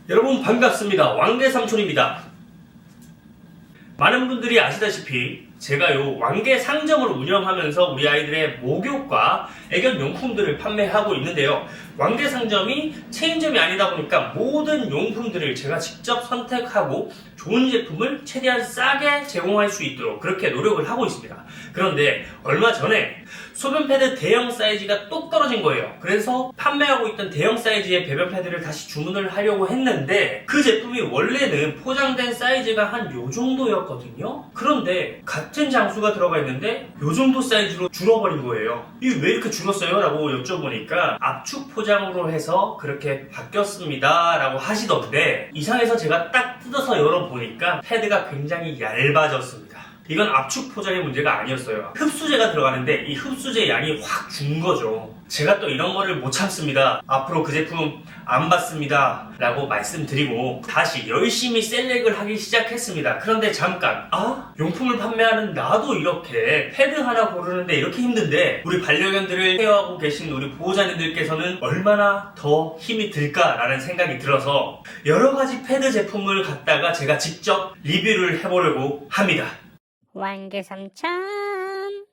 여러분 반갑습니다. 왕개삼촌입니다. 많은 분들이 아시다시피 제가 요 왕개 상점을 운영하면서 우리 아이들의 목욕과 애견 용품들을 판매하고 있는데요. 왕개 상점이 체인점이 아니다 보니까 모든 용품들을 제가 직접 선택하고 좋은 제품을 최대한 싸게 제공할 수 있도록 그렇게 노력을 하고 있습니다. 그런데 얼마 전에 소변 패드 대형 사이즈가 똑 떨어진 거예요. 그래서 판매하고 있던 대형 사이즈의 배변 패드를 다시 주문을 하려고 했는데 그 제품이 원래는 포장된 사이즈가 한 요 정도였거든요. 그런데 같은 장수가 들어가 있는데 요 정도 사이즈로 줄어버린 거예요. 이게 왜 이렇게 줄었어요? 라고 여쭤보니까 압축 포장으로 해서 그렇게 바뀌었습니다 라고 하시던데, 이상해서 제가 딱 뜯어서 열어보니까 패드가 굉장히 얇아졌습니다. 이건 압축 포장의 문제가 아니었어요. 흡수제가 들어가는데 이 흡수제 양이 확 준 거죠. 제가 또 이런 거를 못 참습니다. 앞으로 그 제품 안 받습니다 라고 말씀드리고 다시 열심히 셀렉을 하기 시작했습니다. 그런데 잠깐, 용품을 판매하는 나도 이렇게 패드 하나 고르는데 이렇게 힘든데 우리 반려견들을 케어하고 계신 우리 보호자님들께서는 얼마나 더 힘이 들까라는 생각이 들어서 여러가지 패드 제품을 갖다가 제가 직접 리뷰를 해보려고 합니다. 왕개삼천.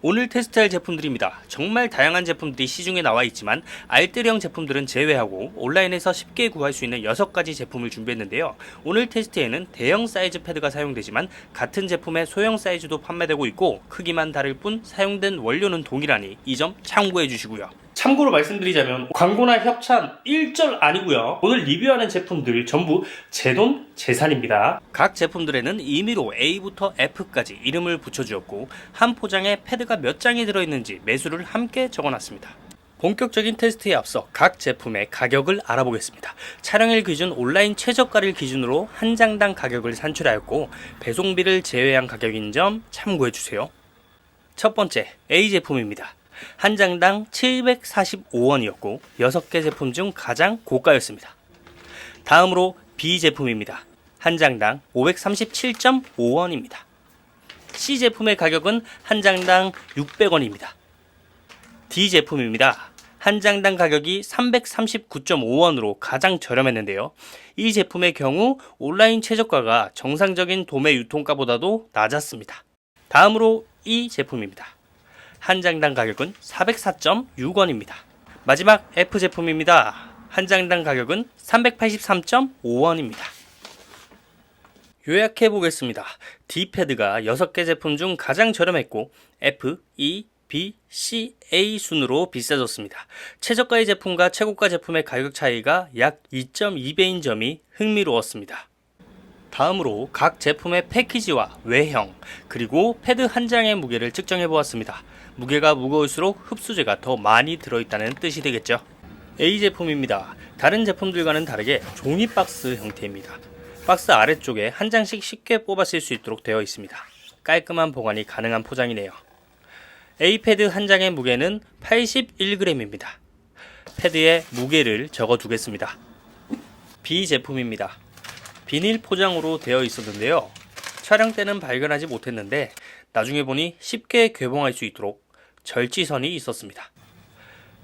오늘 테스트할 제품들입니다. 정말 다양한 제품들이 시중에 나와 있지만 알뜰형 제품들은 제외하고 온라인에서 쉽게 구할 수 있는 6가지 제품을 준비했는데요. 오늘 테스트에는 대형 사이즈 패드가 사용되지만 같은 제품의 소형 사이즈도 판매되고 있고 크기만 다를 뿐 사용된 원료는 동일하니 이 점 참고해 주시고요. 참고로 말씀드리자면 광고나 협찬 1절 아니고요. 오늘 리뷰하는 제품들 전부 제 돈 재산입니다. 각 제품들에는 임의로 A부터 F까지 이름을 붙여주었고 한 포장에 패드가 몇 장이 들어있는지 매수를 함께 적어놨습니다. 본격적인 테스트에 앞서 각 제품의 가격을 알아보겠습니다. 촬영일 기준 온라인 최저가를 기준으로 한 장당 가격을 산출하였고 배송비를 제외한 가격인 점 참고해주세요. 첫 번째 A 제품입니다. 한 장당 745원이었고 6개 제품 중 가장 고가였습니다. 다음으로 B 제품입니다. 한 장당 537.5원입니다. C 제품의 가격은 한 장당 600원입니다. D 제품입니다. 한 장당 가격이 339.5원으로 가장 저렴했는데요. 이 제품의 경우 온라인 최저가가 정상적인 도매 유통가보다도 낮았습니다. 다음으로 E 제품입니다. 한 장당 가격은 404.6원입니다. 마지막 F 제품입니다. 한 장당 가격은 383.5원입니다. 요약해 보겠습니다. D 패드가 6개 제품 중 가장 저렴했고 F, E, B, C, A 순으로 비싸졌습니다. 최저가의 제품과 최고가 제품의 가격 차이가 약 2.2배인 점이 흥미로웠습니다. 다음으로 각 제품의 패키지와 외형, 그리고 패드 한 장의 무게를 측정해 보았습니다. 무게가 무거울수록 흡수제가 더 많이 들어있다는 뜻이 되겠죠. A 제품입니다. 다른 제품들과는 다르게 종이 박스 형태입니다. 박스 아래쪽에 한 장씩 쉽게 뽑아 쓸 수 있도록 되어 있습니다. 깔끔한 보관이 가능한 포장이네요. A 패드 한 장의 무게는 81g입니다. 패드에 무게를 적어 두겠습니다. B 제품입니다. 비닐 포장으로 되어 있었는데요. 촬영 때는 발견하지 못했는데 나중에 보니 쉽게 개봉할 수 있도록 절지선이 있었습니다.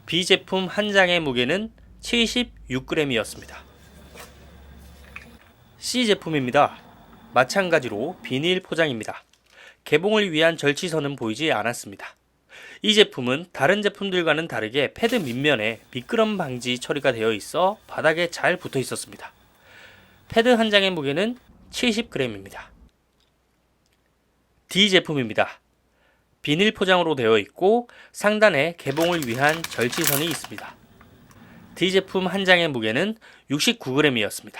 B 제품 한 장의 무게는 76g이었습니다. C 제품입니다. 마찬가지로 비닐 포장입니다. 개봉을 위한 절지선은 보이지 않았습니다. 이 제품은 다른 제품들과는 다르게 패드 밑면에 미끄럼 방지 처리가 되어 있어 바닥에 잘 붙어 있었습니다. 패드 한 장의 무게는 70g입니다. D 제품입니다. 비닐 포장으로 되어 있고 상단에 개봉을 위한 절지선이 있습니다. D 제품 한 장의 무게는 69g이었습니다.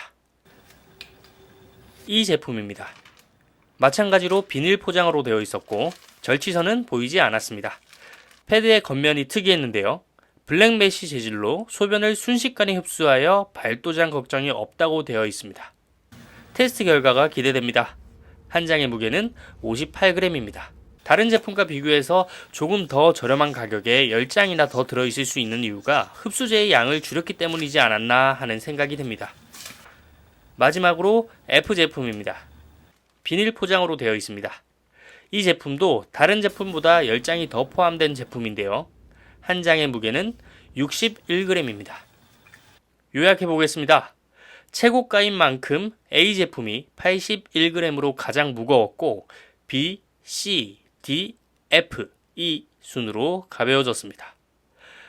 E 제품입니다. 마찬가지로 비닐 포장으로 되어 있었고 절지선은 보이지 않았습니다. 패드의 겉면이 특이했는데요. 블랙 메쉬 재질로 소변을 순식간에 흡수하여 발도장 걱정이 없다고 되어 있습니다. 테스트 결과가 기대됩니다. 한 장의 무게는 58g입니다. 다른 제품과 비교해서 조금 더 저렴한 가격에 10장이나 더 들어있을 수 있는 이유가 흡수제의 양을 줄였기 때문이지 않았나 하는 생각이 듭니다. 마지막으로 F 제품입니다. 비닐 포장으로 되어 있습니다. 이 제품도 다른 제품보다 10장이 더 포함된 제품인데요. 한 장의 무게는 61g입니다. 요약해 보겠습니다. 최고가인 만큼 A 제품이 81g으로 가장 무거웠고 B, C, D, F, E 순으로 가벼워졌습니다.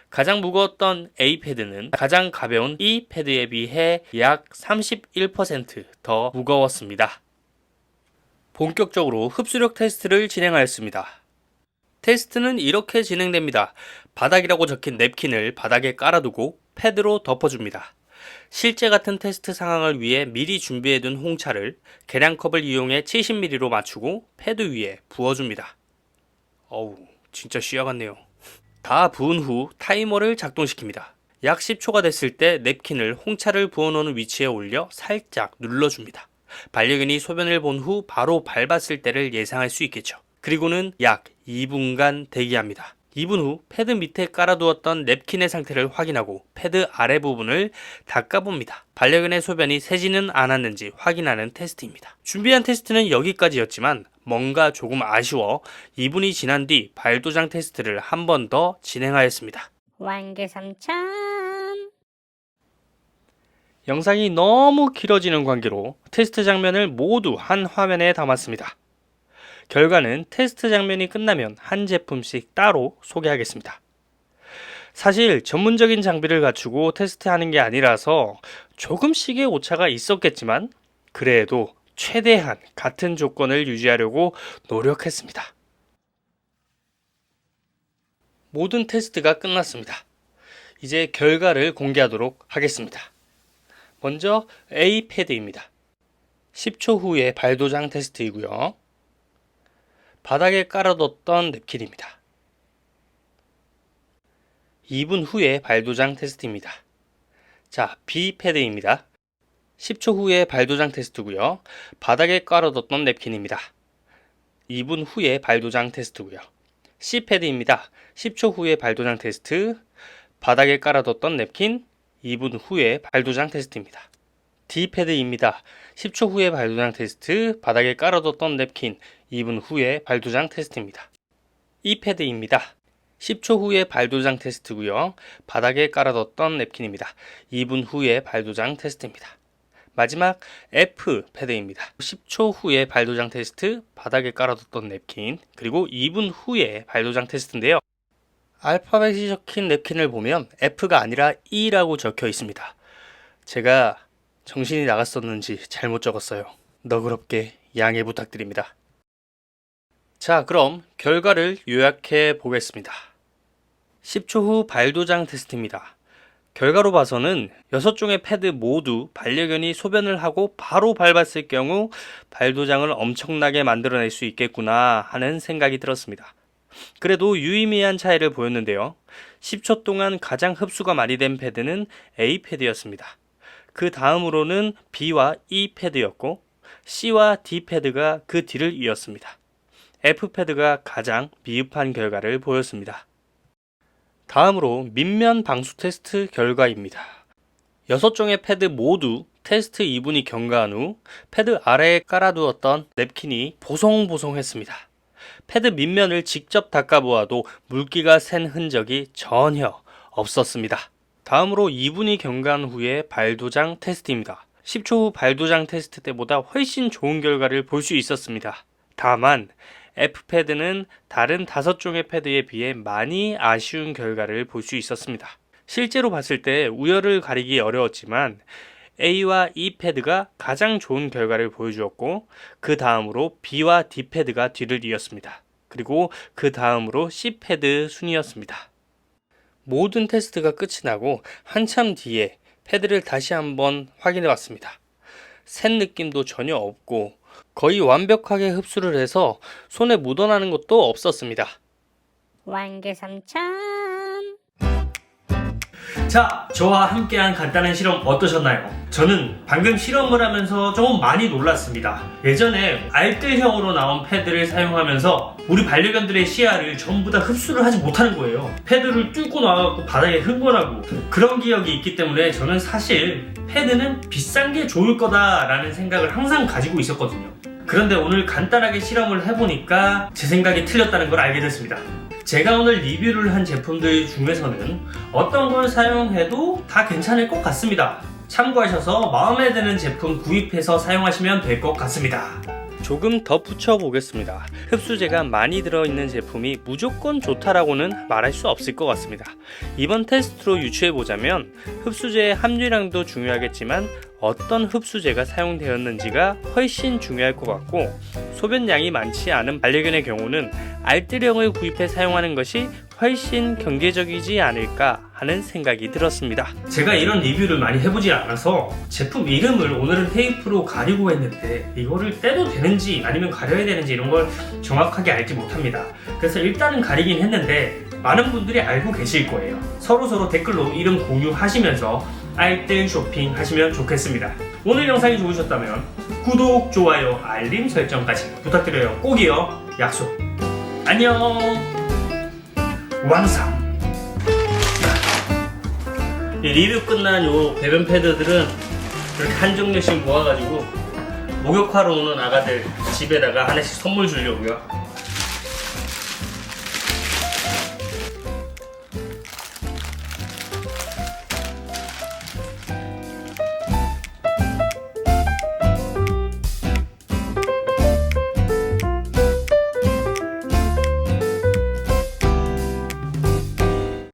가장 무거웠던 A 패드는 가장 가벼운 E 패드에 비해 약 31% 무거웠습니다. 본격적으로 흡수력 테스트를 진행하였습니다. 테스트는 이렇게 진행됩니다. 바닥이라고 적힌 냅킨을 바닥에 깔아두고 패드로 덮어줍니다. 실제 같은 테스트 상황을 위해 미리 준비해둔 홍차를 계량컵을 이용해 70ml로 맞추고 패드 위에 부어줍니다. 어우, 진짜 쉬어 같네요. 다 부은 후 타이머를 작동시킵니다. 약 10초가 됐을 때 냅킨을 홍차를 부어놓은 위치에 올려 살짝 눌러줍니다. 반려견이 소변을 본 후 바로 밟았을 때를 예상할 수 있겠죠. 그리고는 약 2분간 대기합니다. 2분 후 패드 밑에 깔아두었던 냅킨의 상태를 확인하고 패드 아래 부분을 닦아봅니다. 반려견의 소변이 새지는 않았는지 확인하는 테스트입니다. 준비한 테스트는 여기까지였지만 뭔가 조금 아쉬워 2분이 지난 뒤 발도장 테스트를 한 번 더 진행하였습니다. 완개삼천. 영상이 너무 길어지는 관계로 테스트 장면을 모두 한 화면에 담았습니다. 결과는 테스트 장면이 끝나면 한 제품씩 따로 소개하겠습니다. 사실 전문적인 장비를 갖추고 테스트하는 게 아니라서 조금씩의 오차가 있었겠지만 그래도 최대한 같은 조건을 유지하려고 노력했습니다. 모든 테스트가 끝났습니다. 이제 결과를 공개하도록 하겠습니다. 먼저 A 패드입니다. 10초 후에 발도장 테스트이고요. 바닥에 깔아뒀던 냅킨입니다. 2분 후에 발도장 테스트입니다. 자, B 패드입니다. 10초 후에 발도장 테스트고요. 바닥에 깔아뒀던 냅킨입니다. 2분 후에 발도장 테스트고요. C 패드입니다. 10초 후에 발도장 테스트, 바닥에 깔아뒀던 냅킨, 2분 후에 발도장 테스트입니다. D 패드입니다. 10초 후에 발도장 테스트, 바닥에 깔아뒀던 냅킨, 2분 후에 발도장 테스트입니다. E 패드입니다. 10초 후에 발도장 테스트고요. 바닥에 깔아뒀던 냅킨입니다. 2분 후에 발도장 테스트입니다. 마지막 F 패드입니다. 10초 후에 발도장 테스트, 바닥에 깔아뒀던 냅킨, 그리고 2분 후에 발도장 테스트인데요. 알파벳이 적힌 냅킨을 보면 F가 아니라 E라고 적혀 있습니다. 제가 정신이 나갔었는지 잘못 적었어요. 너그럽게 양해 부탁드립니다. 자, 그럼 결과를 요약해 보겠습니다. 10초 후 발도장 테스트입니다. 결과로 봐서는 6종의 패드 모두 반려견이 소변을 하고 바로 밟았을 경우 발도장을 엄청나게 만들어낼 수 있겠구나 하는 생각이 들었습니다. 그래도 유의미한 차이를 보였는데요. 10초 동안 가장 흡수가 많이 된 패드는 A 패드였습니다. 그 다음으로는 B와 E 패드였고 C와 D 패드가 그 뒤를 이었습니다. F 패드가 가장 미흡한 결과를 보였습니다. 다음으로 밑면 방수 테스트 결과입니다. 6종의 패드 모두 테스트 2분이 경과한 후 패드 아래에 깔아두었던 냅킨이 보송보송했습니다. 패드 밑면을 직접 닦아보아도 물기가 샌 흔적이 전혀 없었습니다. 다음으로 2분이 경과한 후에 발도장 테스트입니다. 10초 후 발도장 테스트 때보다 훨씬 좋은 결과를 볼 수 있었습니다. 다만 F패드는 다른 5종의 패드에 비해 많이 아쉬운 결과를 볼 수 있었습니다. 실제로 봤을 때 우열을 가리기 어려웠지만 A와 E 패드가 가장 좋은 결과를 보여주었고 그 다음으로 B와 D 패드가 뒤를 이었습니다. 그리고 그 다음으로 C 패드 순이었습니다. 모든 테스트가 끝이 나고 한참 뒤에 패드를 다시 한번 확인해 봤습니다. 샌 느낌도 전혀 없고 거의 완벽하게 흡수를 해서 손에 묻어나는 것도 없었습니다. 완개삼천. 자, 저와 함께한 간단한 실험 어떠셨나요? 저는 방금 실험을 하면서 조금 많이 놀랐습니다. 예전에 알뜰형으로 나온 패드를 사용하면서 우리 반려견들의 시야를 전부 다 흡수를 하지 못하는 거예요. 패드를 뚫고 나와갖고 바닥에 흥건하고 그런 기억이 있기 때문에 저는 사실 패드는 비싼 게 좋을 거다라는 생각을 항상 가지고 있었거든요. 그런데 오늘 간단하게 실험을 해보니까 제 생각이 틀렸다는 걸 알게 됐습니다. 제가 오늘 리뷰를 한 제품들 중에서는 어떤 걸 사용해도 다 괜찮을 것 같습니다. 참고하셔서 마음에 드는 제품 구입해서 사용하시면 될 것 같습니다. 조금 더 붙여보겠습니다. 흡수제가 많이 들어있는 제품이 무조건 좋다라고는 말할 수 없을 것 같습니다. 이번 테스트로 유추해보자면 흡수제의 함유량도 중요하겠지만 어떤 흡수제가 사용되었는지가 훨씬 중요할 것 같고, 소변량이 많지 않은 반려견의 경우는 알뜰형을 구입해 사용하는 것이 훨씬 경제적이지 않을까 하는 생각이 들었습니다. 제가 이런 리뷰를 많이 해보지 않아서 제품 이름을 오늘은 테이프로 가리고 했는데 이거를 떼도 되는지 아니면 가려야 되는지 이런 걸 정확하게 알지 못합니다. 그래서 일단은 가리긴 했는데 많은 분들이 알고 계실 거예요. 서로서로 댓글로 이름 공유하시면서 알뜰 쇼핑 하시면 좋겠습니다. 오늘 영상이 좋으셨다면 구독, 좋아요, 알림 설정까지 부탁드려요. 꼭이요. 약속. 안녕. 완성. 이 리뷰 끝난 요 배변 패드들은 이렇게 한 종류씩 모아가지고 목욕하러 오는 아가들 집에다가 하나씩 선물 주려고요.